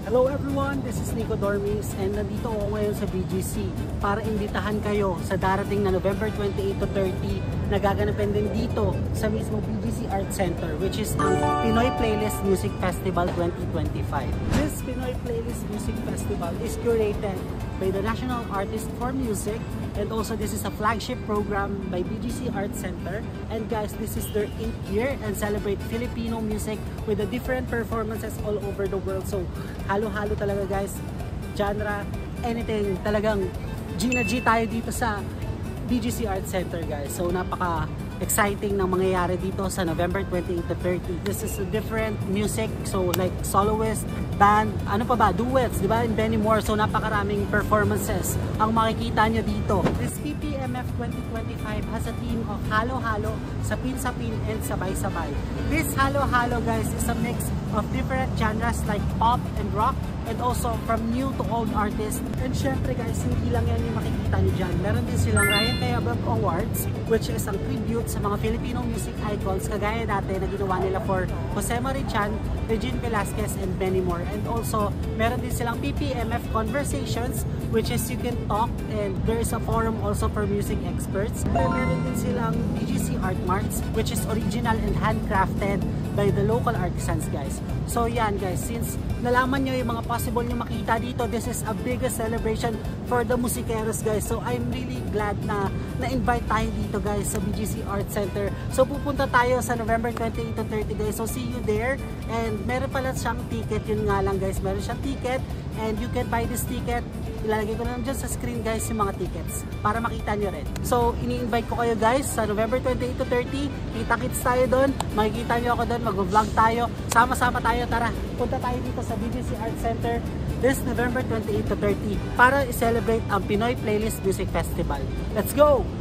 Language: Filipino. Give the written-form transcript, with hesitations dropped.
Hello everyone, this is Nico Dormis and nandito ako ngayon sa BGC para imbitahan kayo sa darating na November 28 to 30 na gaganapin din dito sa mismo BGC Art Center, which is ang Pinoy Playlist Music Festival 2025. This Pinoy Playlist Music Festival is curated by the National Artist for Music, and also this is a flagship program by BGC Art Center. And guys, this is their 8th year and celebrate Filipino music with the different performances all over the world. So halo-halo talaga guys, genre, anything, talagang G na G tayo dito sa BGC Art Center guys. So napaka exciting ng mangyayari dito sa November 28 to 30. This is a different music, so like soloist, band, ano pa ba, duets, di ba, and many more. So napakaraming performances ang makikita nyo dito. This PPMF 2025 has a theme of halo-halo, sapin-sapin, and sabay-sabay. This halo-halo guys is a mix of different genres like pop and rock, and also from new to old artists. And syempre guys, hindi lang yan yung makikita nyo dyan. Meron din silang Ryan Tayabag Awards, which is ang tribute sa mga Filipino music icons kagaya dati na ginawa nila for Jose Marichan, Regine Velasquez, and many more. And also, meron din silang PPMF Conversations, which is you can talk, and there is a forum also for music experts. And meron din silang BGC Art Marts, which is original and handcrafted by the local artisans guys. So yan guys, since nalaman nyo yung mga possible nyo makita dito, this is a biggest celebration for the musikeros guys. So I'm really glad na na-invite tayo dito guys sa BGC Art Center. So pupunta tayo sa November 28 to 30 guys. So see you there. And meron pala siyang ticket, yun nga lang guys, meron siyang ticket and you can buy this ticket. Ilalagay ko lang dyan sa screen guys yung mga tickets para makita nyo rin. So ini-invite ko kayo guys sa November 28 to 30. Kita-kits tayo doon, makikita nyo ako doon, mag-vlog tayo, sama-sama tayo, tara punta tayo dito sa BGC Art Center this November 28 to 30 para i-celebrate ang Pinoy Playlist Music Festival. Let's go!